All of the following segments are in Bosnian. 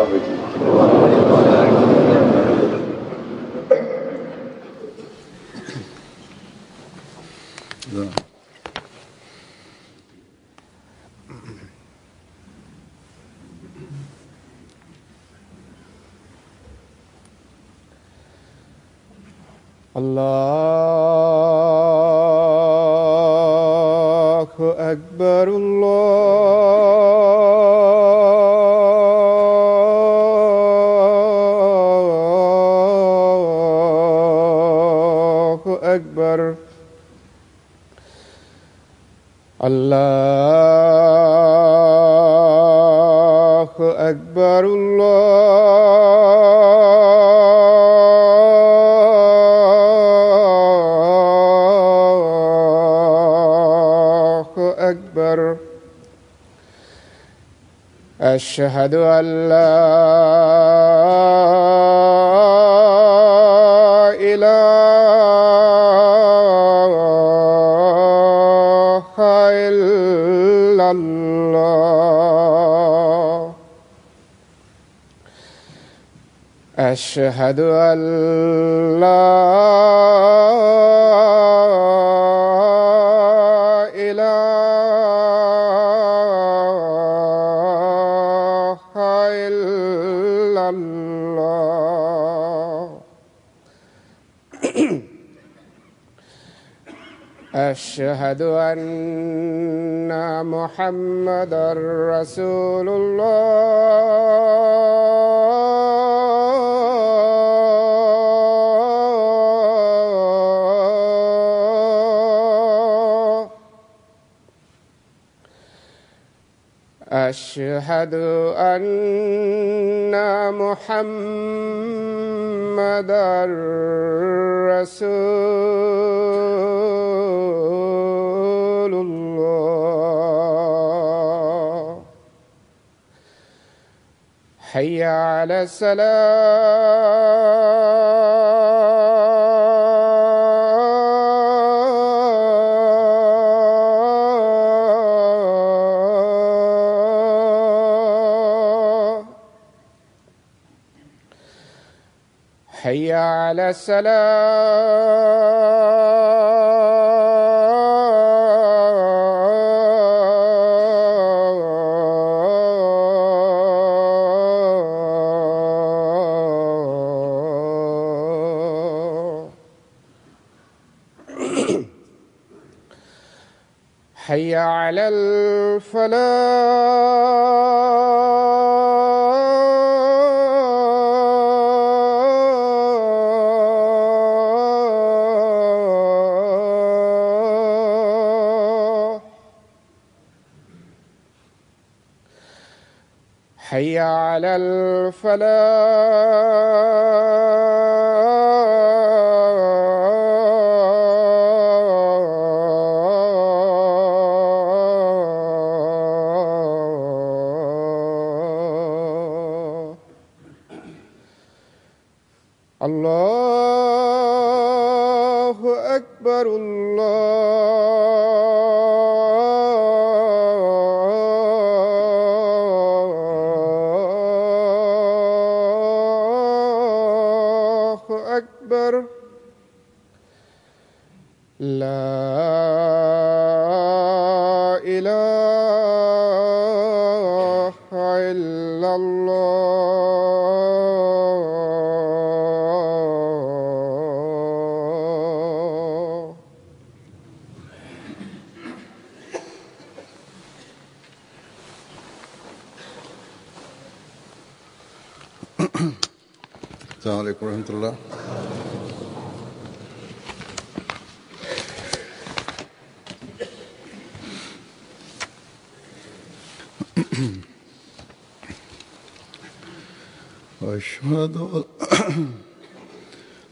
بگید. الله أكبر الله أكبر الله أكبر الله أكبر أشهد أن لا إله إلا الله أشهد أن لا إله إلا الله أشهد أن محمدًا رسول الله أشهد أن محمدًا رسول الله حي على الصلاة حي على الصلاة حي على الفلاح حي على الفلاح الله أكبر الله أكبر لا إله إلا الله السلام عليكم ورحمة الله.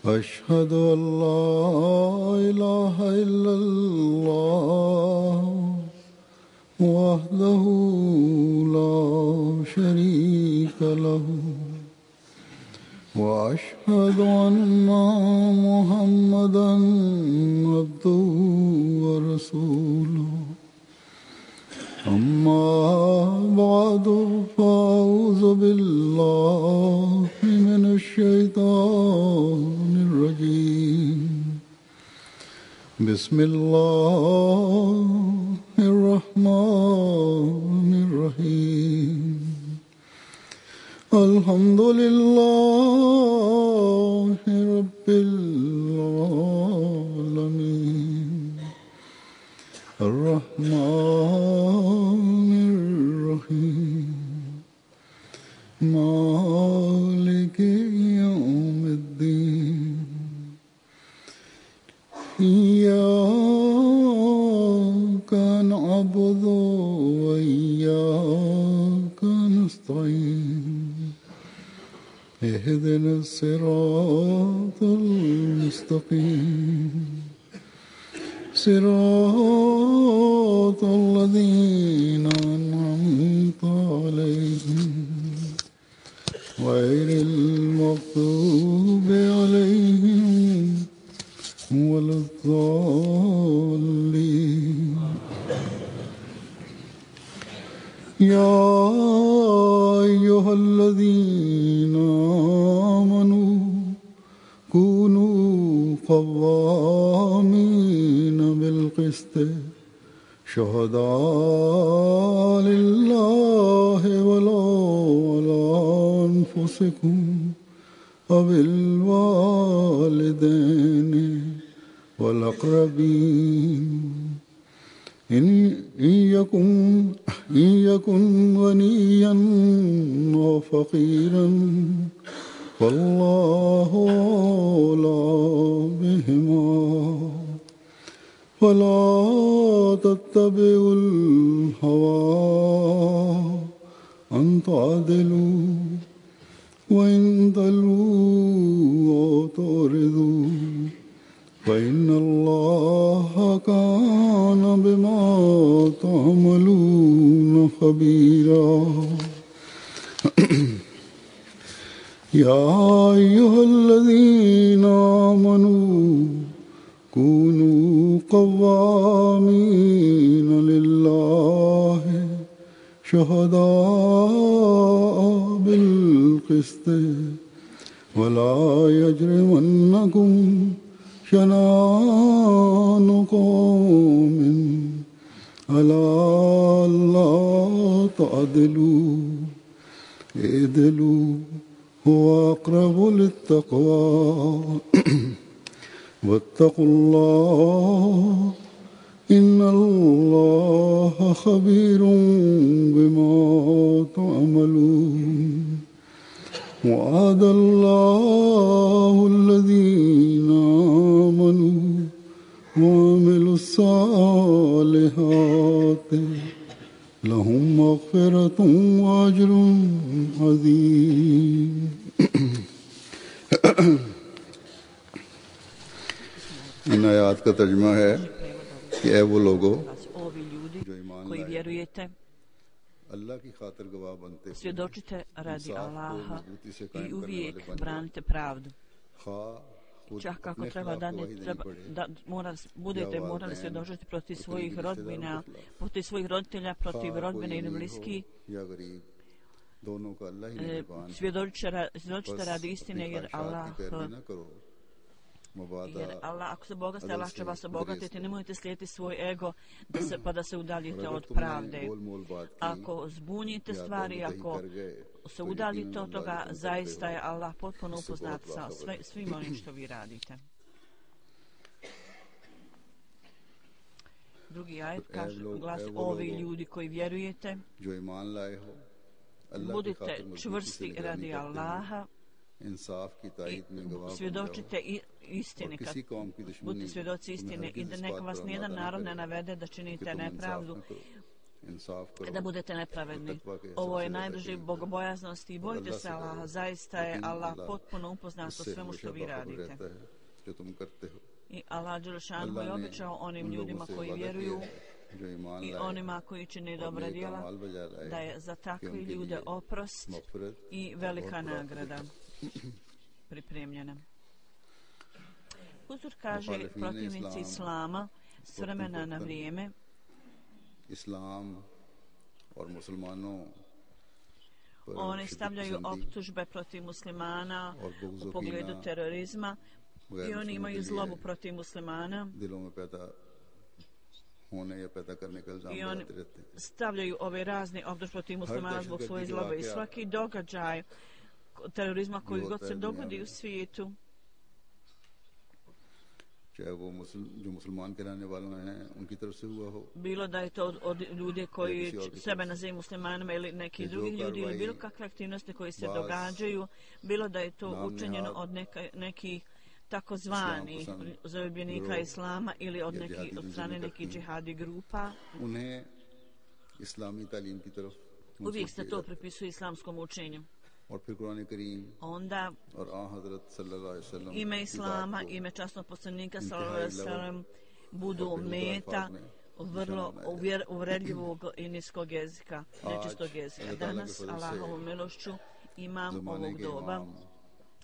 أشهد أن لا إله إلا الله وحده لا شريك له وأشهد أن محمدًا عبده ورسوله أما بعد فأعوذ بالله من الشيطان الرجيم بسم الله الرحمن الرحيم الحمد لله رب العالمين الرحمن الرحيم مالك يوم الدين إياك نعبد وإياك نستعين اهدنا الصراط المستقيم صراط الذين أنعمت عليهم غير المغضوب عليهم ولا الضالين يا أيها الذين آمنوا كونوا قوامين بالقسط شهداء لله ولو على أنفسكم وبالوالدين والأقربين إن يكن غنيا أو فقيرا فالله أولى بهما ولا تتبعوا الهوى أن تعدلوا وإن تلووا أو تعرضوا فإن الله كان بما تعملون خبيرا يا أيها الذين آمنوا كونوا قوامين لله شهداء بالقسط ولا يجرمنكم شنآن قوم على ألا تعدلوا اعدلوا هو أقرب للتقوى واتقوا الله إن الله خبير بما تعملون وعد الله الذين آمنوا وعملوا الصالحات لهم مغفرة وأجر عظيم इन आयात का तर्जुमा है कि ऐ वो लोगों जो ईमान लाए अल्लाह की खातिर गवाह बनते svjedočite radi Allaha i uvijek branite pravdu. Čak ako treba budete morali svjedočiti protiv svojih rodbina, protiv svojih roditelja, protiv rodbine ili bliski, svjedočite radi istine jer Allah, ako se bogatite, Allah će vas obogatiti. Nemojte slijediti svoj ego da se udaljite od pravde. Ako zbunjite stvari, ako se udaljite od toga, zaista je Allah potpuno upoznat sa svim onim što vi radite. Drugi ajet glasi: ovi ljudi koji vjerujete, budite čvrsti radi Allaha i svjedočite istine, budite svjedoci istine i da neka vas nijedan narod ne navede da činite nepravdu, da budete nepravedni. Ovo je najbliži bogobojaznosti i bojite se Allaha, zaista je Allah potpuno upoznat o svemu što vi radite. I Allah Đelešanu je obećao onim ljudima koji vjeruju i onima koji čine dobra djela da je za takve ljude oprost i velika nagrada pripremljena. Huzur kaže, protivnici Islama s vremena na vrijeme Oni stavljaju optužbe protiv muslimana u pogledu terorizma i oni imaju zlobu protiv muslimana i oni stavljaju ove razne optužbe protiv muslimana zbog svoje zlobe i svaki događaj terorizma koji god se dogodi u svijetu, bilo da je to od ljudi koji sebe nazivaju muslimanima ili neki drugi ljudi ili bilo kakve aktivnosti koje se događaju, bilo da je to učinjeno od nekih takozvani zarobljenika islama ili od strane nekih džihadi grupa, uvijek se to pripisuje islamskom učenju. Onda ime islama, ime časnog poslanika sallallahu alejhi ve sellem budu meta vrlo uvredljivog i niskog jezika, nečistog jezika. Danas, Allahovom milošću, imam ovog doba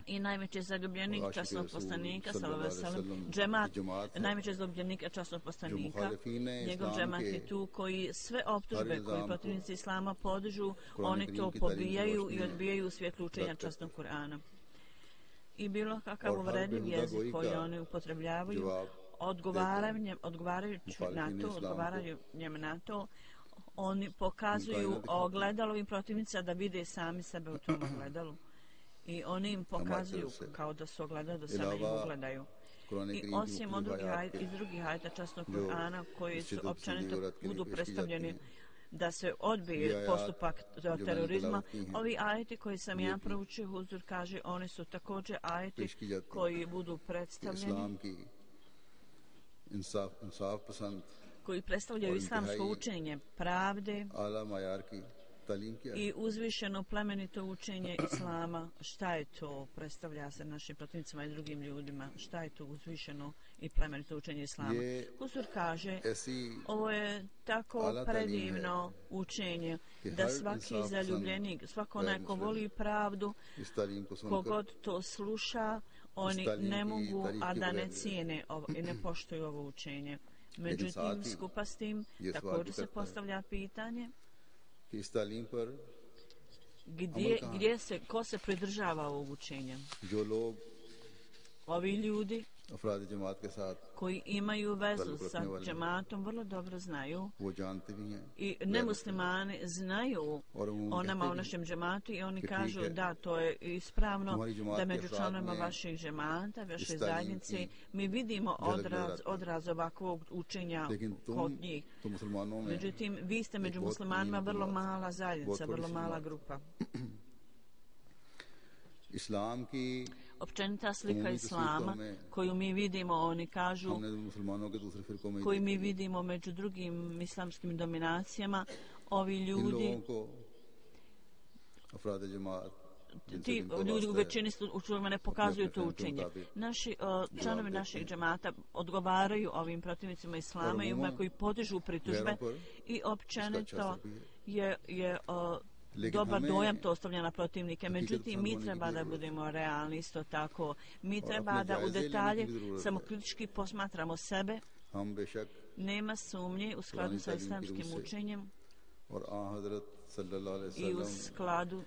i najveći zaljubljenik časnog poslanika sallallahu alejhi ve sellem, džemat najveći zaljubljenika časnog poslanika, njegov džemat je tu koji sve optužbe koje protivnici islama podižu, oni to pobijaju i odbijaju u svjetlu učenja časnog Kur'ana. I bilo kakav uvredljiv jezik koji oni upotrebljavaju, odgovarajući na to, oni pokazuju ogledalovim protivnicima da vide sami sebe u tom ogledalu. I oni im pokazuju kao da su ogledali, da sami ih ugledaju. I osim od drugih ajeta časnog Kur'ana koji su općenito budu predstavljeni da se odbije postupak terorizma, ovi ajeti koji sam ja proučio, Huzur kaže, oni su također ajeti koji budu predstavljeni, koji predstavljaju islamsko učenje pravde i uzvišeno plemenito učenje islama. Šta je to? Predstavlja se našim protivnicima i drugim ljudima. Šta je to uzvišeno i plemenito učenje islama? Huzur kaže, ovo je tako predivno učenje da svaki zaljubljenik, svako onaj ko voli pravdu, kogod to sluša, oni ne mogu, a da ne cijene i ne poštuju ovo učenje. Međutim, skupa s tim, također se postavlja pitanje ko se pridržava ovog učenja? Ovi ljudi koji imaju vezu sa džematom vrlo dobro znaju i nemuslimani znaju o nama, o našem džematu, i oni kažu da to je ispravno, da među članovima vaših džemata, vaše zajednice mi vidimo odraz ovakvog učenja kod njih. Međutim, vi ste među muslimanima vrlo mala zajednica, vrlo mala grupa. Općenita slika islama koju mi vidimo, oni kažu, koju mi vidimo među drugim islamskim dominacijama, ovi ljudi, ti ljudi u većini slučajeva ne pokazuju to učenje. Članovi naših džemata odgovaraju ovim protivnicima islama i koji podižu pritužbe i općenito je dobar dojam to ostavlja na protivnike. Međutim, mi treba da budemo realni isto tako. Mi treba da u detalje samokritički posmatramo sebe. Nema sumnje u skladu sa islamskim učenjem i u skladu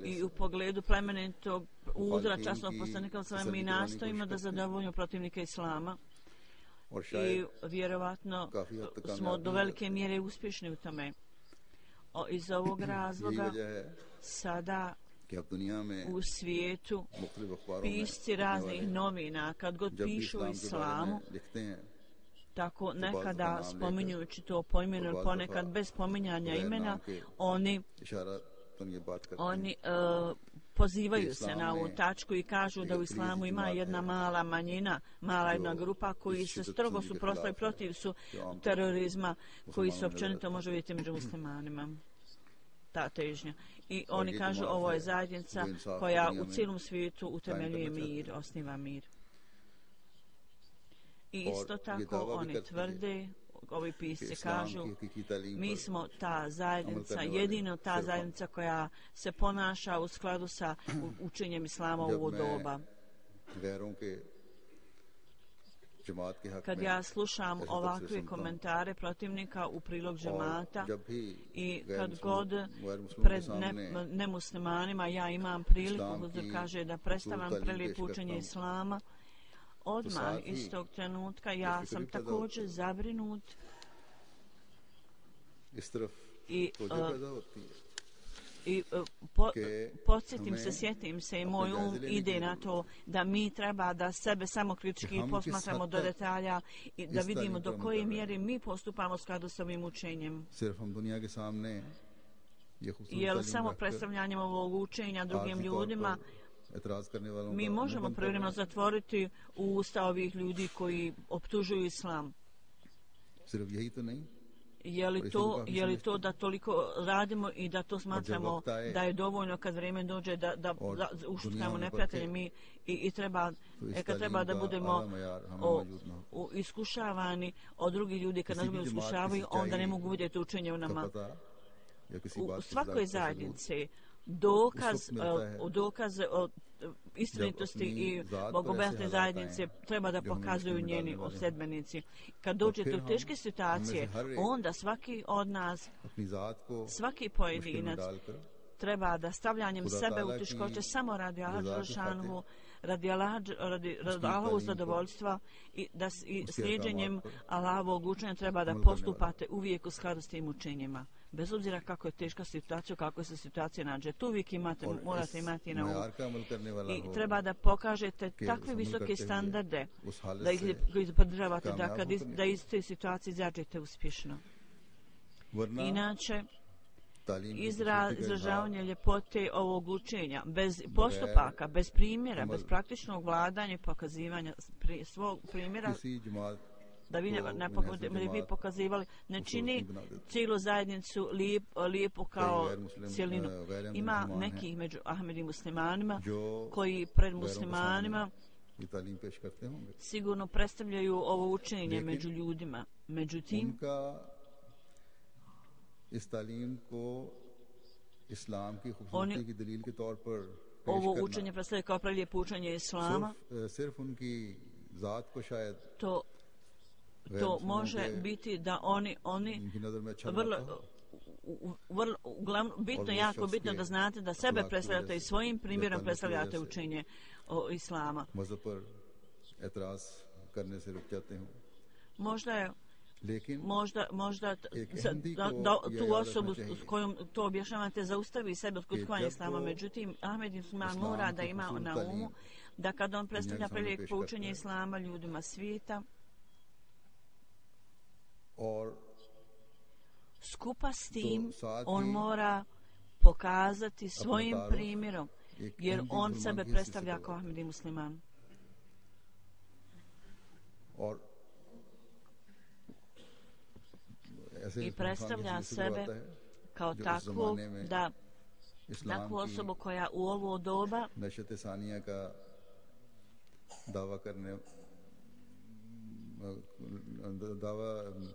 i u pogledu plemenitog uzora časnog poslanika, mi nastojimo da zadovoljimo protivnike islama i vjerovatno smo do velike mjere uspješni u tome. Iz ovog razloga sada u svijetu pisci raznih novina, kad god pišu o islamu, tako nekada spominjući to po imenu, ponekad bez spominjanja imena, oni pozivaju se na ovu tačku i kažu da u islamu ima jedna mala manjina, mala jedna grupa koji se strogo suprotstavljaju, protiv su terorizma koji se općenito može vidjeti među muslimanima. Ta težnja. I oni kažu ovo je zajednica koja u cijelom svijetu utemeljuje mir, osniva mir. I isto tako oni tvrde, ovi pisci kažu, mi smo ta zajednica, jedino ta zajednica koja se ponaša u skladu sa učenjem islama u ovo doba. kad ja slušam ovakve komentare protivnika u prilog džemata i kad god pred nemuslimanima ja imam priliku, Huzur kaže, da predstavljam prelijepo učenje islama, odmah iz tog trenutka ja sam također zabrinut i podsjetim se, sjetim se i moj ide na to da mi treba da sebe samo kritički posmatramo do detalja i da vidimo do koje mjere mi postupamo u skladu s ovim učenjem. Jer samo predstavljanjem ovog učenja drugim ljudima mi možemo privremeno zatvoriti usta ovih ljudi koji optužuju islam. Je li to da toliko radimo i da to smatramo da je dovoljno kad vrijeme dođe da ušutkamo neprijatelje mi i kad treba da budemo iskušavani od drugih ljudi, kad nas iskušavaju, onda ne mogu vidjeti učenje u nama. U svakoj zajednici dokaz o istinitosti i bogobojaznosti zajednice treba da pokazuju njeni sledbenici. Kad dođete u teške situacije, onda svaki od nas, svaki pojedinac treba da stavljanjem sebe u teškoće samo radi Allahovu, radi Allahovog zadovoljstva i slijedjenjem Allahovog učenja treba da postupate uvijek u skladu s tim učenjima. Bez obzira kako je teška situacija, kako se situacija nađe, tu uvijek morate imati na umu. I treba da pokažete takve visoke standarde, da ih podržavate, da iz te situacije izađete uspješno. Inače, izražavanje ljepote ovog učenja, bez postupaka, bez primjera, bez praktičnog vladanja i pokazivanja svog primjera, da vi pokazivali, ne čini cijelu zajednicu lijepo kao cijelinu. Ima nekih među Ahmedi muslimanima koji pred muslimanima sigurno predstavljaju ovo učenje među ljudima. Međutim, oni ovo učenje predstavljaju kao prelijepo učenje islama. To može biti da oni jako bitno da znate da sebe predstavljate i svojim primjerom predstavljate učenje o islama. Možda tu osobu s kojom to objašnjavate zaustavi sebe od kutkovanja islama. Međutim, Ahmed Musliman mora da ima na umu da kad on predstavlja prelijepo učenje islama ljudima svijeta, skupa s tim on mora pokazati svojim primjerom, jer on sebe predstavlja kao Ahmedi musliman. I predstavlja sebe kao takvu, takvu osobu koja u ovo doba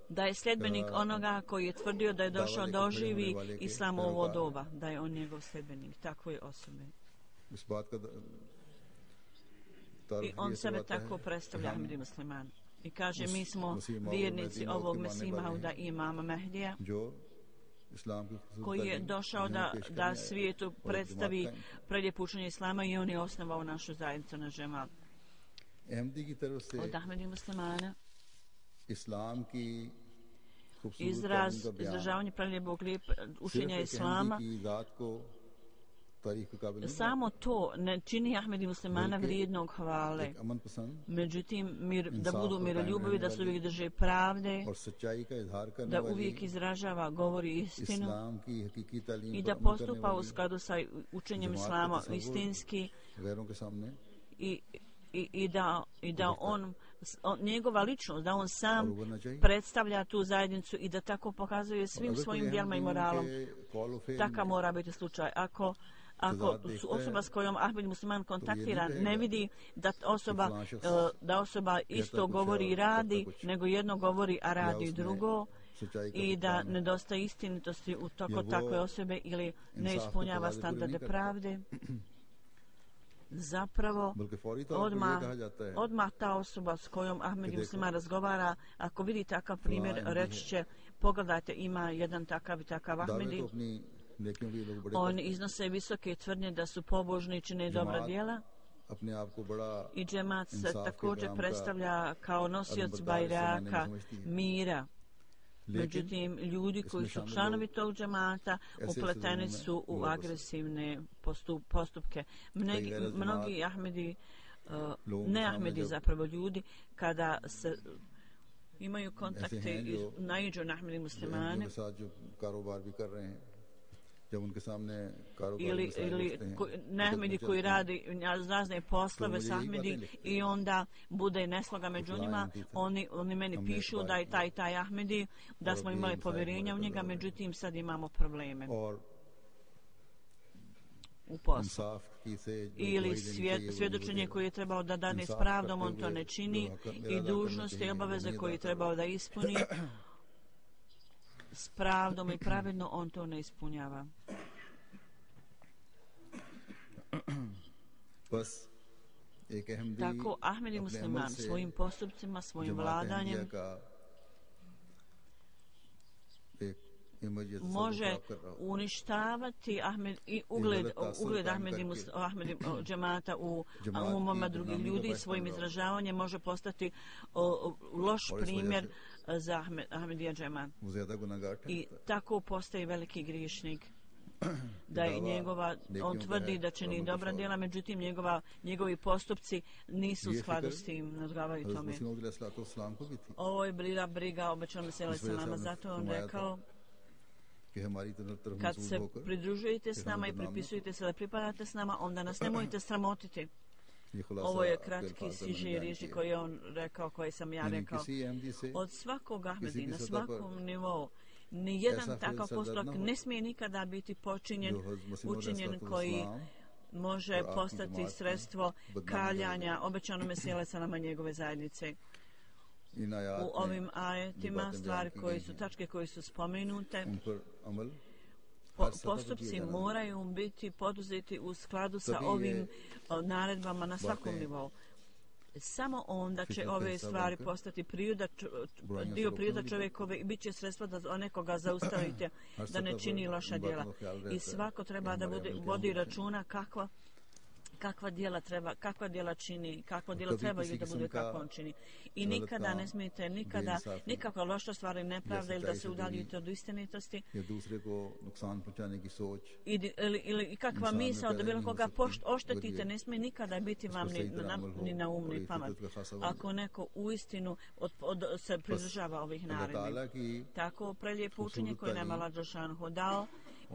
da je sljedbenik onoga koji je tvrdio da je došao da oživi islam u ovo doba, da je on njegov sljedbenik, takvoj osobe. I on sebe tako predstavlja Ahmedi musliman. I kaže, mi smo vjernici ovog Mesih Mauda i imama Mehdija, koji je došao da svijetu predstavi prelijepo učenje islama i on je osnovao našu zajednicu na džemat. Od Ahmedi muslimana izražavanje prelijepog učenja islama, samo to ne čini Ahmedi muslimana vrijednog hvale. Međutim, da budu miroljubivi, da se uvijek drže pravde, da uvijek izražava, govori istinu i da postupa u skladu sa učenjem islama istinski i da on njegova ličnost, da on sam predstavlja tu zajednicu i da tako pokazuje svim svojim djelima i moralom. Takav mora biti slučaj. Ako osoba s kojom Ahmed musliman kontaktira ne vidi da osoba isto govori i radi, nego jedno govori, a radi drugo, i da nedostaje istinitosti u toku takve osobe ili ne ispunjava standarde pravde, zapravo odmah ta osoba s kojom Ahmedi Musliman razgovara, ako vidi takav primjer, reći će, pogledajte, ima jedan takav i takav Ahmedi, oni iznose visoke tvrdnje da su pobožni, čine dobra djela, i džemat se također predstavlja kao nosioc bajraka mira. Međutim, ljudi koji su članovi tog džemata upleteni su u agresivne postupke. Mnogi Ahmedi, ne Ahmedi zapravo ljudi, kada se imaju kontakte i naiđu na Ahmedi muslimane, ili Ahmedi koji radi razne poslove s Ahmedi i onda bude nesloga među njima, oni meni pišu da je taj Ahmedi, da smo imali povjerenja u njega, međutim sad imamo probleme u poslu. Ili svjedočenje koje je trebao da dane s pravdom, on to ne čini, i dužnosti i obaveze koje je trebao da ispuni s pravdom i pravedno, on to ne ispunjava. Tako Ahmedi musliman svojim postupcima, svojim vladanjem može uništavati ugled Ahmedi džemata u umama drugih ljudi, svojim izražavanjem može postati loš primjer za Ahmedija džemat. I tako postaje veliki griješnik. Da je on tvrdi da čini dobra djela, međutim njegovi postupci nisu u skladu s tim, ne odgovaraju tome. Ovo je bila briga obećanog Mesija alejhi selama, zato on rekao: kad se pridružujete s nama i pripisujete se da pripadate s nama, onda nas nemojte sramotiti. Ovo je kratki siže riječi koje je on rekao, koje sam ja rekao. Od svakog Ahmedi, na svakom nivou, nijedan takav postupak ne smije nikada biti učinjen koji može postati sredstvo kaljanja obećanom Mesija alejhi selama njegove zajednice. U ovim ajetima stvari tačke koje su spomenute, postupci moraju biti poduzeti u skladu sa ovim naredbama na svakom nivou. Samo onda će ove stvari postati dio priroda čovjekove i bit će sredstvo da nekoga zaustavite da ne čini loša djela. I svako treba da vodi računa kakva djela čini, kakva djela treba ili da bude kako on čini. I nikada ne smijete, nikakva loša stvar i nepravda ili da se udaljite od istinitosti ili kakva misao da bilo koga oštetite ne smije nikada biti vam ni na um ni pamet. Ako neko uistinu se pridržava ovih naredbi. Tako prelijepo učenje koje nam Allah dželešanohu dao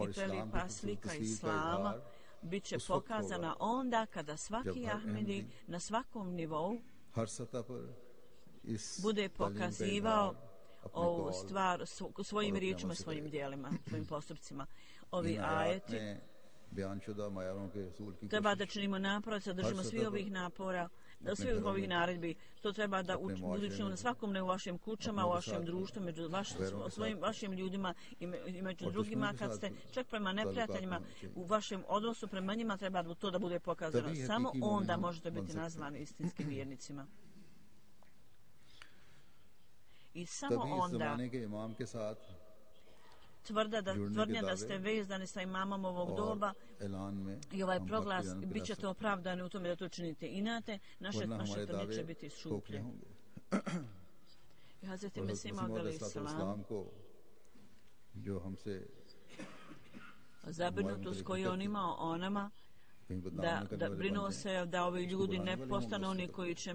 i prelijepa slika Islama bit će pokazana onda kada svaki Ahmedi na svakom nivou bude pokazivao ovu stvar svojim riječima, svojim dijelima, svojim postupcima. Ovi ajeti treba da činimo napor, da držimo svi ovih napora, svih ovih naredbi. To treba da učinimo na svakom ne u vašim kućama, u vašem društvu, među vašim ljudima i među drugima. Kad ste čak prema neprijateljima, u vašem odnosu prema njima treba to da bude pokazano. Samo onda možete biti nazvani istinskim vjernicima. I samo onda tvrdnja da ste vezani sa imamom ovog doba i ovaj proglas bit ćete opravdani u tome da to činite. Inate, naše tvrdnje će biti šuplje. I Hazreti Mesih Maud alejhi selam, zabrinutost koju on imao o nama, da brinuo se da ovi ljudi ne postanu oni koji će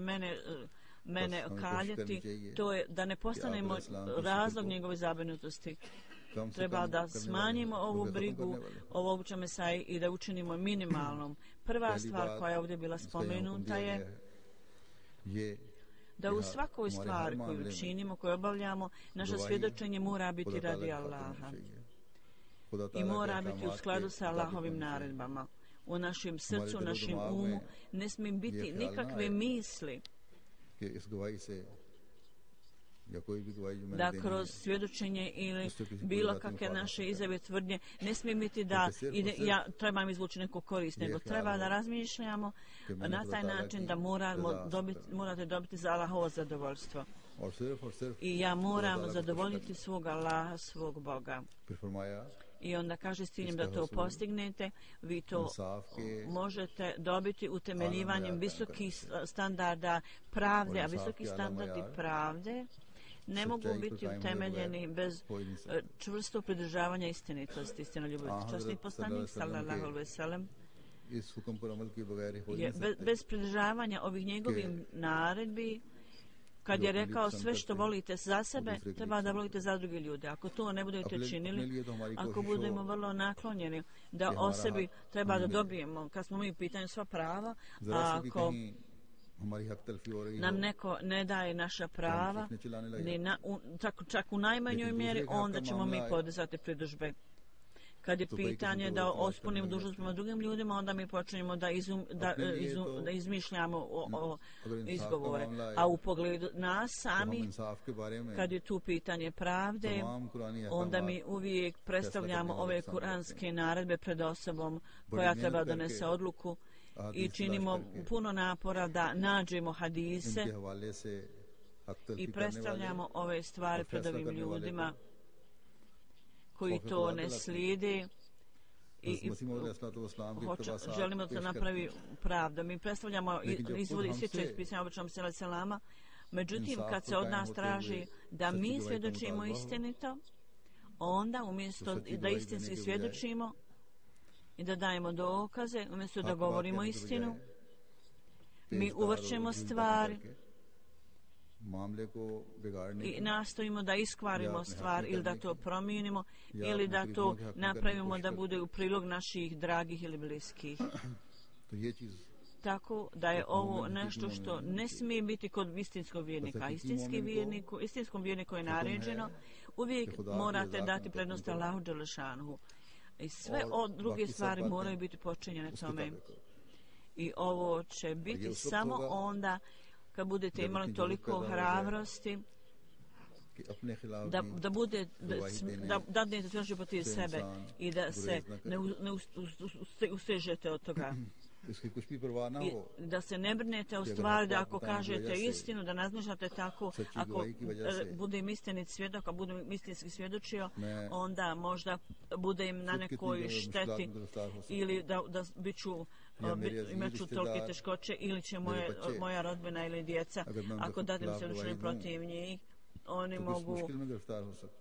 mene kaljati, to je da ne postanemo razlog njegove zabrinutosti. Treba da smanjimo ovu brigu ovog Mesaji i da učinimo minimalnom. Prva stvar koja je ovdje bila spomenuta je da u svakoj stvari koju činimo, koju obavljamo, naše svjedočenje mora biti radi Allaha i mora biti u skladu sa Allahovim naredbama. U našem srcu, u našem umu ne smije biti nikakve misli da kroz svjedočenje ili bilo kakve naše izjave tvrdnje ne smije biti da trebam izvući neku korist, nego treba da razmišljamo na taj način da morate dobiti za Allahovo zadovoljstvo. I ja moram zadovoljiti svog Allaha, svog Boga. I onda kaže s ciljem da to postignete, vi to možete dobiti utemeljivanjem visokih standarda pravde, a visoki standardi pravde ne mogu biti utemeljeni bez čvrstog pridržavanja istinitosti, istinoljubivosti. Časni poslanik sallallahu alejhi ve sellem bez pridržavanja ovih njegovih naredbi, kad je rekao sve što volite za sebe, treba da volite za druge ljude. Ako to ne budete činili, ako budemo vrlo naklonjeni da o sebi treba da dobijemo, kad smo mi u pitanju sva prava, a ako nam neko ne daje naša prava, čak u najmanjoj mjeri, onda ćemo mi podizati pritužbe. Kad je pitanje da ospunimo dužnost prema drugim ljudima, onda mi počinjemo da izmišljamo izgovore. A u pogledu nas sami, kad je tu pitanje pravde, onda mi uvijek predstavljamo ove kuranske naredbe pred osobom koja treba donese odluku i činimo puno napora da nađemo hadise i predstavljamo ove stvari pred ovim ljudima koji to ne slijede i želimo da napravi pravda. Mi predstavljamo izvodi isjeća iz pisanja običnom selama, međutim kad se od nas traži da mi svjedočimo istinito, onda umjesto da istinski svjedočimo i da dajemo dokaze, umjesto da govorimo istinu, mi uvrćemo stvari i nastojimo da iskvarimo stvar ili da to promijenimo ili da to napravimo da bude u prilog naših dragih ili bliskih. Tako da je ovo nešto što ne smije biti kod istinskog vjernika. Istinskom vjerniku je naređeno, uvijek morate dati prednost Allahu dželešanuhu. I sve druge stvari moraju biti počinjene tome. I ovo će biti samo onda kad budete imali toliko hrabrosti da dadnete tvrdnju protiv sebe i da se ne ustežete od toga. I da se ne brinete o stvari da ako kažete istinu, da razmišljate tako, ako budem istinit svjedok, a budem istinski svjedočio, onda možda budem na nekoj šteti ili da imat ću tolike teškoće ili će moja rodbina ili djeca, ako dadem svjedočenje protiv njih, oni mogu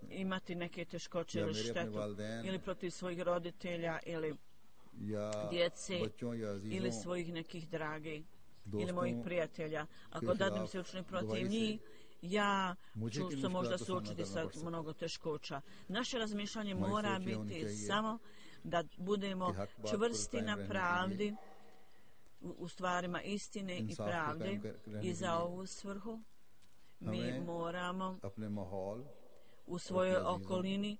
imati neke teškoće ili štetu ili protiv svojih roditelja ili djece ili svojih nekih dragih ili mojih prijatelja. Ako dadem se učini protiv njih, ja ću se možda suočiti sa mnogo teškoća. Naše razmišljanje mora biti samo da budemo čvrsti na pravdi, u stvarima istine i pravde, i za ovu svrhu mi moramo u svojoj okolini,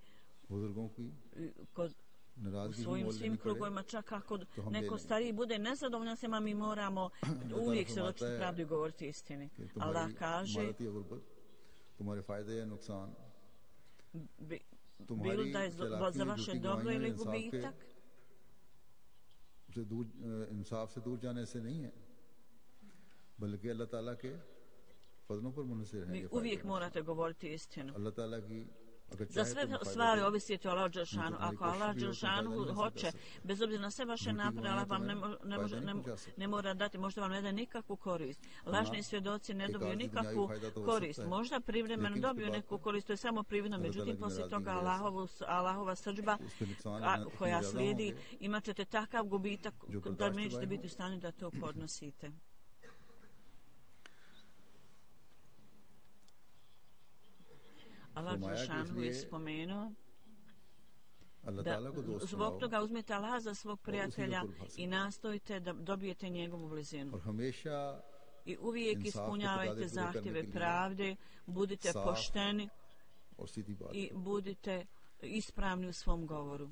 u svojim svim krugovima, čak ako neko stariji bude nezadovoljan se, mi moramo uvijek se dočiti pravdu i govoriti istini. Allah kaže, bilo da je za vaše dobro ili gubitak, इंसाफ से दूर जाने से नहीं है, बल्कि अल्लाह ताला के फजलों पर मुनहसर है। uvijek morate govoriti istinu. अल्लाह ताला की Za sve stvari ovisite o Allah dželešanu. Ako Allah dželešanu hoće, bez obzira na sve vaše napore, Allah vam ne mora dati, možda vam ne da nikakvu korist. Lažni svjedoci ne dobiju nikakvu korist. Možda privremeno dobiju neku korist, to je samo privremeno, međutim poslije toga Allahova srdžba koja slijedi, imat ćete takav gubitak da nećete biti u stanju da to podnosite. Allah dželešanu je spomenuo da zbog toga uzmete Allaha za svog prijatelja i nastojite da dobijete njegovu blizinu. I uvijek ispunjavajte zahtjeve pravde, budite pošteni i budite ispravni u svom govoru.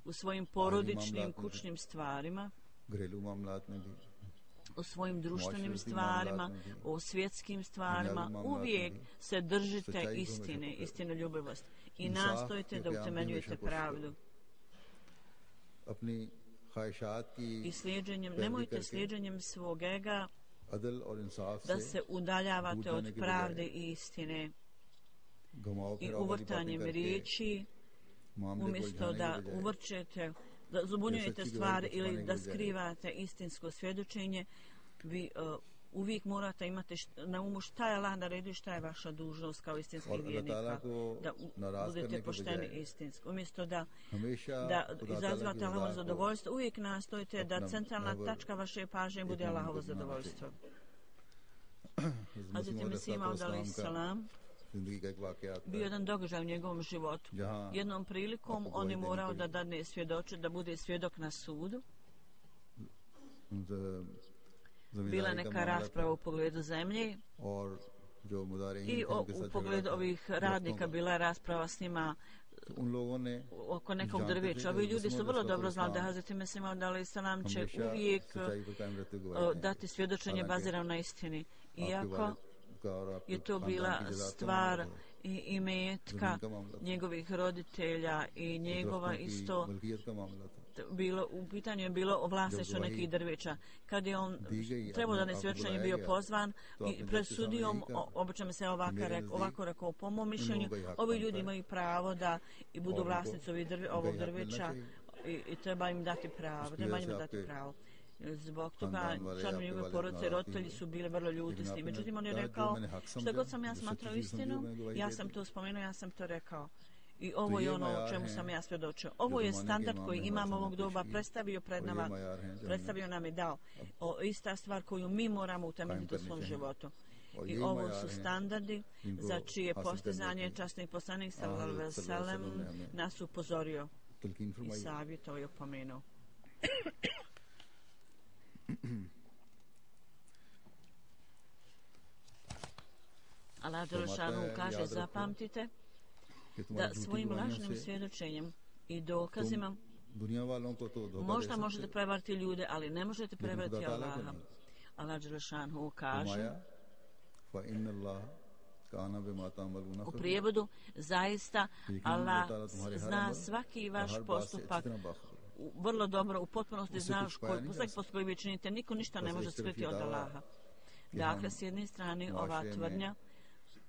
U svojim porodičnim kućnim stvarima u svojim društvenim stvarima, u svjetskim stvarima, uvijek se držite istine, istinoljubivosti i nastojite da utemeljujete pravdu. I slijeđenjem, nemojte slijeđenjem svog ega da se udaljavate od pravde i istine i uvrtanjem riječi, umjesto da uvrćete, da zbunjujete stvari ili da skrivate istinsko svjedočenje. Vi uvijek morate imati na umu šta je Allah naredio i šta je vaša dužnost kao istinskih vjernika, da budete pošteni istinski. Umjesto da izazivate Allahovo zadovoljstvo, uvijek nastojite da centralna tačka vaše pažnje bude Allahovo zadovoljstvo. Hazreti Mesih Maud alejhi salam bio jedan događaj u njegovom životu. Jednom prilikom on je morao da dadne svjedoče, da bude svjedok na sudu. Bila je neka rasprava u pogledu zemlje i u pogledu ovih radnika bila je rasprava s njima oko nekog drveća. Ovi ljudi su vrlo dobro znali da Hazreti Mesih Maud alejhi salam će uvijek dati svjedočenje bazirano na istini. Iako je to bila stvar i imetka njegovih roditelja i njegova isto bilo, u pitanju je bilo vlasništvo nekih drveća. Kad je on trebao da nesvjedočenje bio pozvan i pred sudijom, obično se ovako rekao, po mom mišljenju, ovi ljudi imaju pravo da i budu vlasnici ovog drveća i treba im dati pravo. Zbog toga članovi njegove porodice i roditelji su bili vrlo ljuti s njim. Međutim, on je rekao, što god sam ja smatrao istinom, ja sam to spomenuo, ja sam to rekao. I ovo je ono o čemu sam ja svjedočio. Ovo je standard koji imam ovog doba predstavio pred nama, predstavio nam i dao. Ista stvar koju mi moramo utemeljiti u svom životu. I ovo su standardi za čije postizanje časni poslanik sallallahu alejhi ve sellem nas upozorio i savjetovao i opomenuo. Allah dželešanu kaže, zapamtite da svojim lažnim svjedočenjem i dokazima možda možete prevariti ljude, ali ne možete prevariti Allaha. Allah dželešanu kaže u prijevodu, zaista Allah zna svaki vaš postupak vrlo dobro, u potpunosti znaš svaki postupak koji vi činite, niko ništa ne može skriti od Allaha. Dakle, s jedne strane ova tvrdnja,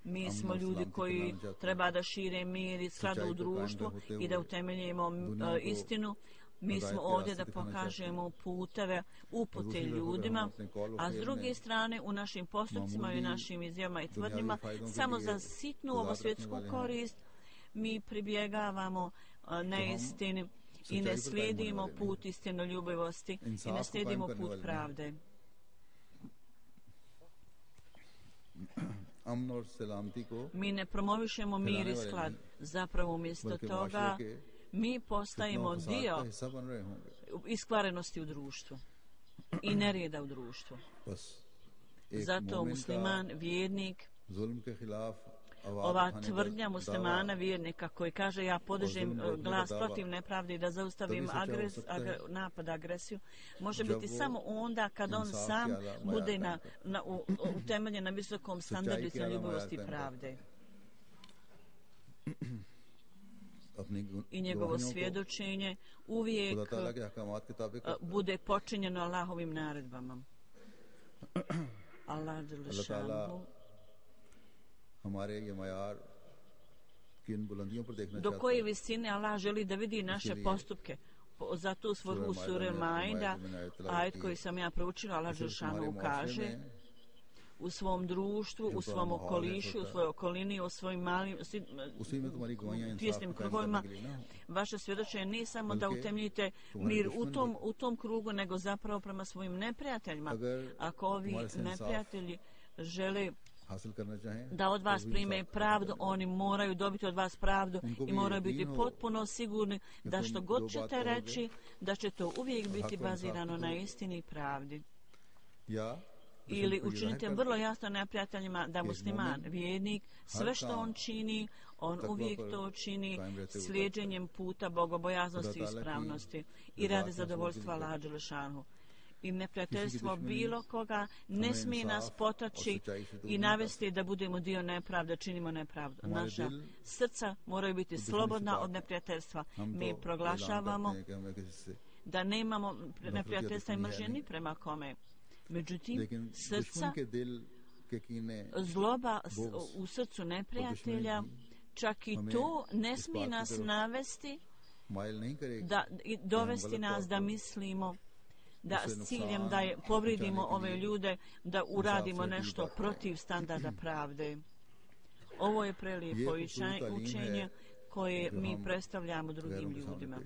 mi smo ljudi koji treba da šire mir i skladu u društvu i da utemeljimo istinu. Mi smo ovdje da pokažemo puteve, upute ljudima, a s druge strane u našim postupcima i našim izjavama i tvrdnjima samo za sitnu ovosvjetsku korist mi pribjegavamo neistini i ne slijedimo put istinoljubivosti i ne slijedimo put pravde. Mi ne promovišemo mir i sklad, zapravo umjesto toga mi postajemo dio iskvarenosti u društvu i nereda u društvu. Zato musliman, vjernik, ova tvrdnja muslimana vjernika koji kaže ja podižem glas protiv nepravde i da zaustavim napad, agresiju, može biti samo onda kad on sam bude utemeljen na visokom standardu istinoljubivosti i pravde. I njegovo svjedočenje uvijek bude počinjeno Allahovim naredbama. Allah dželešanu do koje visine Allah želi da vidi naše postupke. Zato u svrhu sure Maida, ajet koji sam ja proučila, Allah dželešanu kaže u svom društvu, u svom okolišu, u svojoj okolini, u svojim malim tijesnim krugovima. Vaše svjedočenje nije samo da utemljite mir u tom krugu, nego zapravo prema svojim neprijateljima. Ako ovi neprijatelji žele da od vas prime pravdu, oni moraju dobiti od vas pravdu i moraju biti potpuno sigurni da što god ćete reći, da će to uvijek biti bazirano na istini i pravdi. Ili učinite vrlo jasno neprijateljima da musliman, vjernik, sve što on čini, on uvijek to čini slijeđenjem puta bogobojaznosti i ispravnosti i radi zadovoljstva Allaha dželešanu. i neprijateljstvo bilo koga ne smije nas potaći i navesti da budemo dio nepravde, činimo nepravdu. Naša srca moraju biti slobodna od neprijateljstva. Mi proglašavamo da nemamo neprijateljstva i mržnje ni prema kome. Međutim, srca, zloba u srcu neprijatelja, čak i to ne smije nas navesti i dovesti nas da mislimo da s ciljem da povridimo ove ljude, da uradimo nešto protiv standarda pravde. Ovo je prelijepo učenje koje mi predstavljamo drugim ljudima.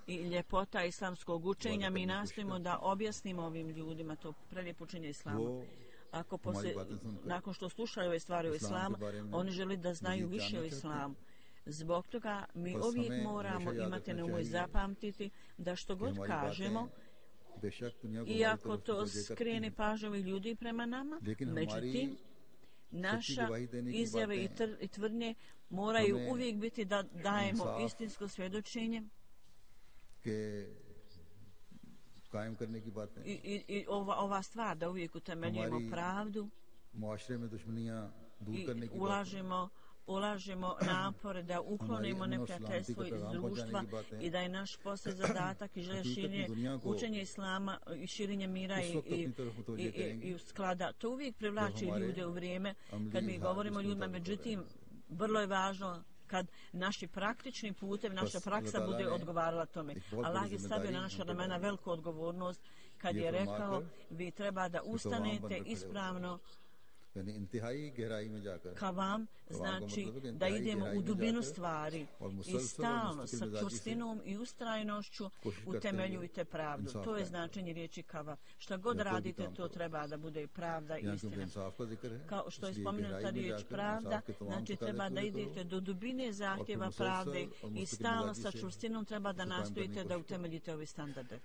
I ljepota islamskog učenja mi nastojimo da objasnimo ovim ljudima to prelijepo učenje islama. Ako nakon što slušaju ove stvari o islamu, oni žele da znaju više o islamu. Zbog toga mi uvijek moramo imati na umu i zapamtiti da što god kažemo, iako to skrene pažnju ljudi prema nama, međutim, naša izjave i tvrdnje moraju uvijek biti da dajemo istinsko svjedočenje i ova stvar da uvijek utemeljujemo pravdu i ulažemo napore da uklonimo neprijateljstvo iz društva i da je naš posao zadatak i želje učenje islama i širenje mira i sklada. To uvijek privlači ljude u vrijeme kad mi govorimo ljudima, međutim vrlo je važno kad naši praktični putev, naša praksa bude odgovarala tome. Allah je stavio na naša ramena veliku odgovornost kad je rekao vi treba da ustanete ispravno ka vam, znači da idemo u dubinu stvari i stalno sa čvrstinom i ustrajnošću utemeljujte pravdu. To je značenje riječi kava. Šta god radite, to treba da bude pravda i istina. Kao što je spomenuta riječ pravda, znači treba da idete do dubine zahtjeva pravde i stalno sa čvrstinom treba da nastojite da utemeljite ove standarde.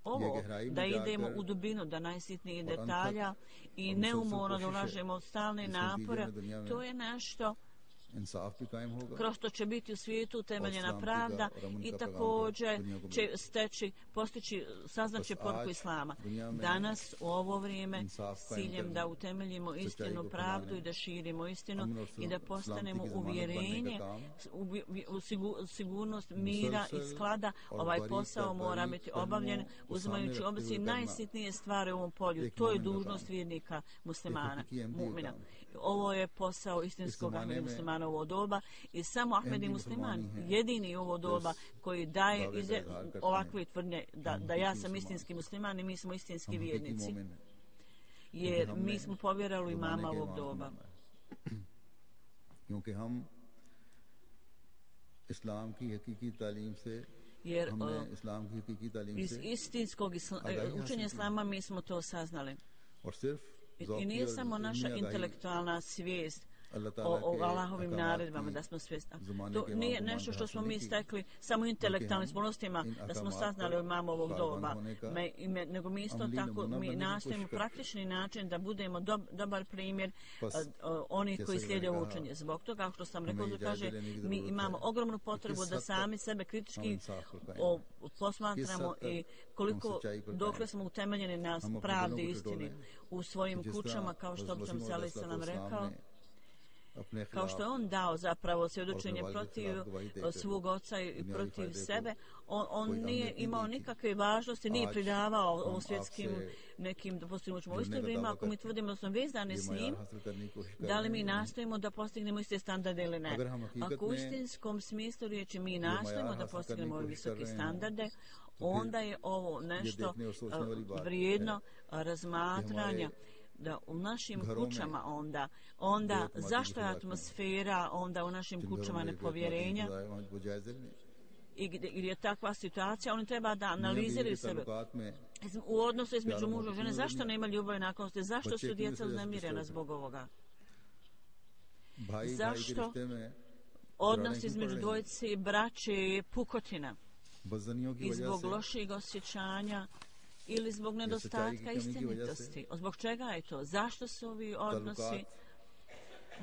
Ovo, da idemo u dubinu, da najsitnijih detalja i neumorno da ulažemo stalne napore, to je nešto kroz to će biti u svijetu utemeljena pravda i također će postići, saznaće poruku islama. Danas u ovo vrijeme s ciljem da utemeljimo istinu, pravdu i da širimo istinu i da postanemo uvjerenje u sigurnost mira i sklada, ovaj posao mora biti obavljen uzimajući obzir najsitnije stvari u ovom polju. To je dužnost vjernika muslimana, mu'mina. Ovo je posao istinskog Ahmedi muslimana ovo doba i samo Ahmedi musliman jedini ovo doba koji daje ovakve tvrdnje da ja sam istinski musliman i mi smo istinski vjernici, jer mi smo povjerali imama ovog doba. Jer iz istinskog učenja islama mi smo to saznali. I nije samo naša intelektualna svijest o Allahovim naredbama da smo svjesni. To nije nešto što smo mi stekli samo intelektualnim sposobnostima da smo saznali o imamo ovog doba, nego mi isto tako mi nastojimo praktični način da budemo dobar primjer onih koji slijede ovo učenje. Zbog toga, što sam rekao, kaže, mi imamo ogromnu potrebu da sami sebe kritički posmatramo i dokle smo utemeljeni na pravdi i istini u svojim kućama, kao što sam Salih Salam rekao. Kao što je on dao zapravo svjedočenje protiv svog oca i protiv sebe, on nije imao nikakve važnosti, nije pridavao o svjetskim nekim postignućima. U isto vrijeme, ako mi tvrdimo da smo vezani s njim, da li mi nastojimo da postignemo iste standarde ili ne? Ako u istinskom smislu riječi mi nastojimo da postignemo ove visoke standarde, onda je ovo nešto vrijedno razmatranja. Da u našim kućama onda zašto je atmosfera onda u našim kućama nepovjerenja i gdje je takva situacija, oni treba da analiziraju sebe u odnosu između muža i žene, zašto nema ljubavi naklonosti, zašto su djeca uznemirena zbog ovoga, zašto odnos između dvojice i braće je pukotina i zbog loših osjećanja ili zbog nedostatka istinitosti. Zbog čega je to? Zašto su ovi odnosi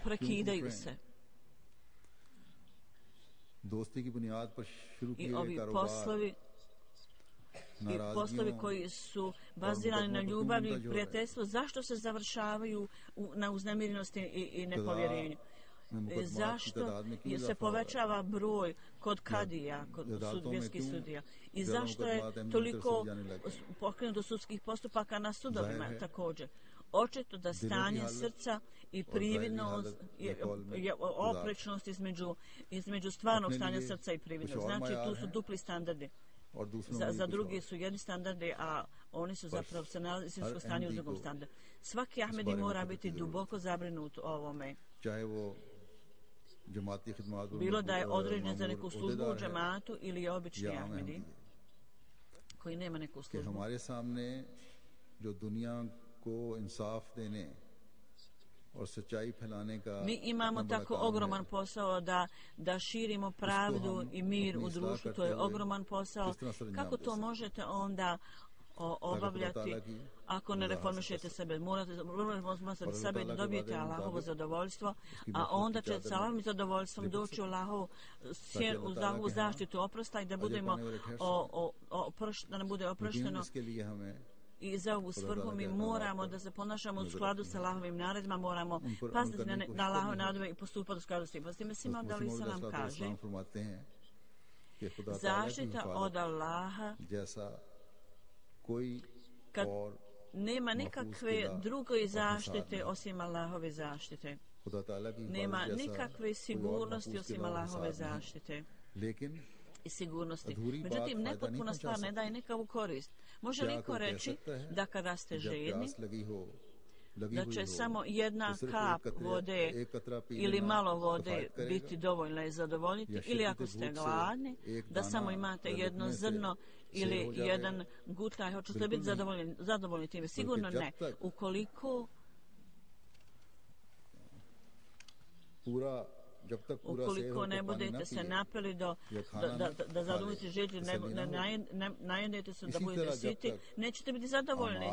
prekidaju se? I ovi poslovi koji su bazirani na ljubavi i prijateljstvu, zašto se završavaju na uznemirenosti i nepovjerenju? Zašto se povećava broj kod kadija, kod vjerskih sudija i zašto je toliko pokrenuto sudskih postupaka na sudovima također? Očito da stanje srca i prividnost je oprečnost između stvarnog stanja srca i prividnost. Znači tu su dupli standardi. Za drugi su jedni standardi, a oni su zapravo se nalazi svjetsko stanje u drugom standardu. Svaki Ahmedi mora biti duboko zabrinut o ovome. Bilo da je određen za neku službu u džematu ili je obični Ahmedi koji nema neku službu. Mi imamo tako ogroman posao da širimo pravdu i mir u društvu, to je ogroman posao. Kako to možete onda obavljati ako ne reformišete sebe? Morate sebe da dobijete Allahovo zadovoljstvo, a onda će sa Allahovim zadovoljstvom doći u Allahovu zaštitu oprosta i da budemo da nam bude oprošteno. I za ovu svrhu mi moramo da se ponašamo u skladu sa Allahovim naredbama, moramo paziti na Allahove naredbe i postupati u skladu s tim. Pazite, Mesih Maud alejhi selam kaže, zaštita od Allaha kad nema nikakve druge zaštite osim Allahove zaštite. Nema nikakve sigurnosti osim Allahove zaštite i sigurnosti. Međutim, nepotpuna stvar ne daje nikakvu korist. Može niko reći da kada ste žedni, da će samo jedna kap vode ili malo vode biti dovoljno i zadovoljiti, ili ako ste gladni, da samo imate jedno zrno ili jedan gutlaj, hoćete biti zadovoljni time? Sigurno ne. Ukoliko ne budete se napeli da zadovoljite želju, najedete se da budete siti, nećete biti zadovoljni.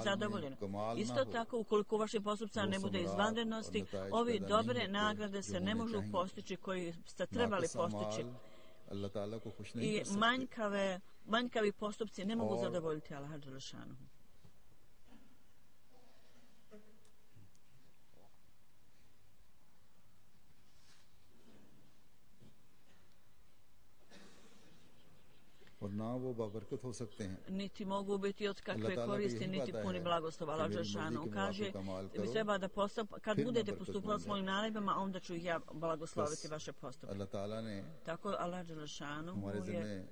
Isto tako, ukoliko u vašim postupcima ne bude izvanrednosti, ovi dobre nagrade se ne možu postići koji ste trebali postići. I manjkavi postupci ne mogu zadovoljiti Allaha dželešanu. Niti mogu biti od kakve koristi, niti puni blagoslova. Allah dželešanu kaže, vi treba da kad budete postupali s mojim naredbama, onda ću ja blagosloviti vaše postupke. Tako Allah dželešanu je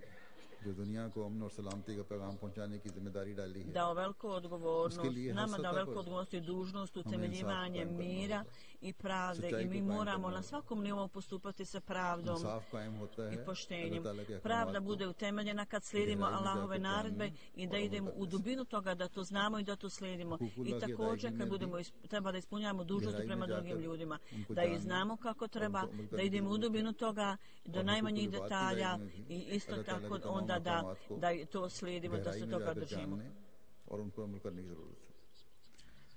dao veliku odgovornost, nama dao veliku odgovornost i dužnost utemeljivanje mira i pravde i mi moramo na svakom nivou postupati sa pravdom i poštenjem. Pravda bude utemeljena kad slijedimo Allahove naredbe i da idemo u dubinu toga, da to znamo i da to slijedimo. I također kad treba da ispunjavamo dužnosti prema drugim ljudima, da ih znamo kako treba, da idemo u dubinu toga do najmanjih detalja i isto tako onda da to slijedimo, da se toga držimo.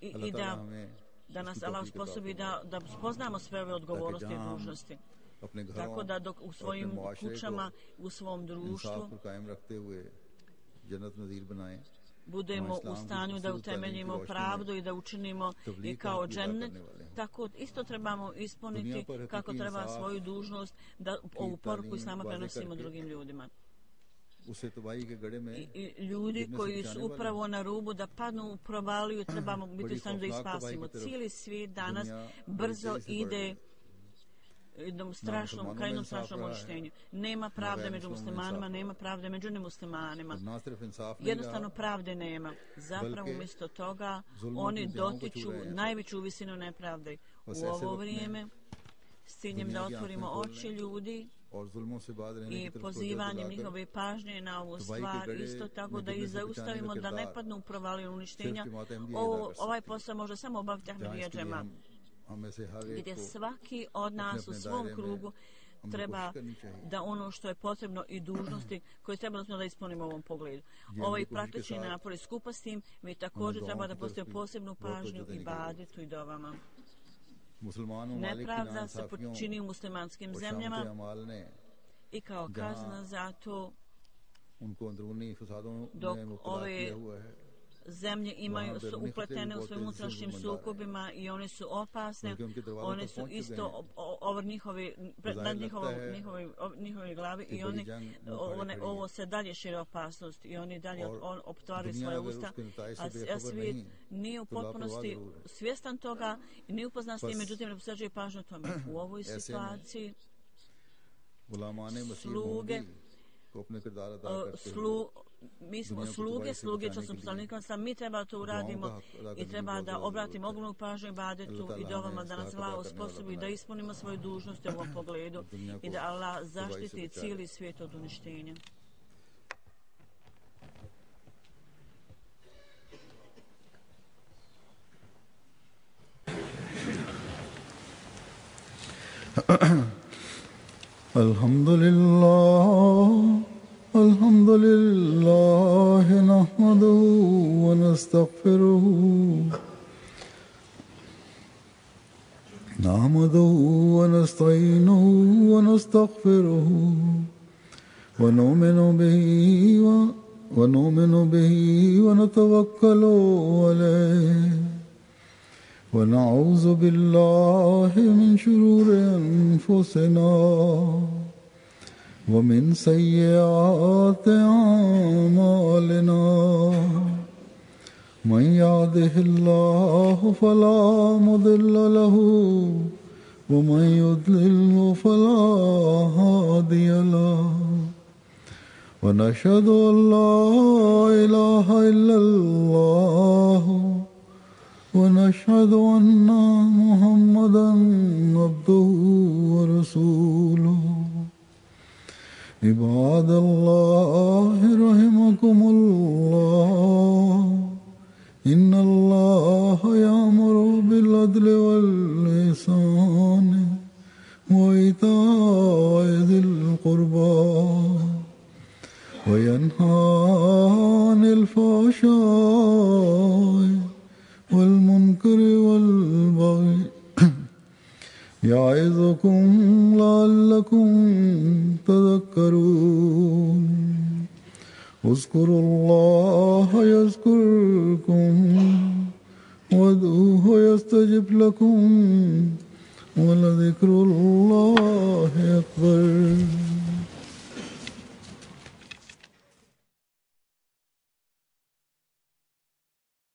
I da nas Allah sposobi da spoznamo sve ove odgovornosti i dužnosti. Tako da dok u svojim kućama, u svom društvu budemo u stanju da utemeljimo pravdu i da učinimo i kao džennet, tako isto trebamo ispuniti kako treba svoju dužnost da ovu poruku islama prenosimo drugim ljudima. I ljudi koji su upravo na rubu da padnu u provaliju, trebamo biti u stanju da ih spasimo. Cijeli svijet danas brzo ide jednom strašnom uništenju. Nema pravde među muslimanima, nema pravde među nemuslimanima. Jednostavno pravde nema. Zapravo umjesto toga oni dotiču najveću visinu nepravde. U ovo vrijeme s ciljem da otvorimo oči ljudi i pozivanjem njihove pažnje na ovu stvar, isto tako da ih zaustavimo da ne padnu u provaliju uništenja. Ovaj posao može samo obaviti Ahmedija džema, gdje svaki od nas u svom krugu treba da ono što je potrebno i dužnosti koje treba da ispunimo u ovom pogledu. Ovaj praktični napor i skupa s tim mi također treba da postavimo posebnu pažnju i badetu i dovama. Nepravda se počini u muslimanskim zemljama i kao kazna za to, dok ove zemlje su upletene u svojim unutrašnjim sukobima i one su opasne, one su isto nad njihove glave i ovo se dalje šire opasnost i oni dalje optvaraju svoje usta, a svijet nije u potpunosti svjestan toga i nije upoznan s tim, međutim ne posvećuje pažnju tome. U ovoj situaciji mi smo sluge časnom poslanika, mi treba to uradimo i treba da obratimo ogromnu pažnju ibadetu i dovama da nas Allah osposobi da ispunimo svoju dužnost u ovom pogledu i da Allah zaštiti cijeli svijet od uništenja. الحمد لله نحمده ونستعينه ونستغفره ونؤمن به ونتوكل عليه ونعوذ بالله من شرور أنفسنا ومن سيئات أعمالنا من يهده الله فلا مضل له ومن يضلل فلا هادي له ونشهد أن لا إله إلا الله ونشهد أن محمدا عبده ورسوله عباد الله رحمكم الله إن الله يأمر بالعدل والإحسان وإيتاء ذي القربى وينهى عن الفحشاء والمنكر والبغي يعظكم لعلكم تذكرون اذكروا الله يذكركم وادعوه يستجب لكم ولذكر الله أكبر.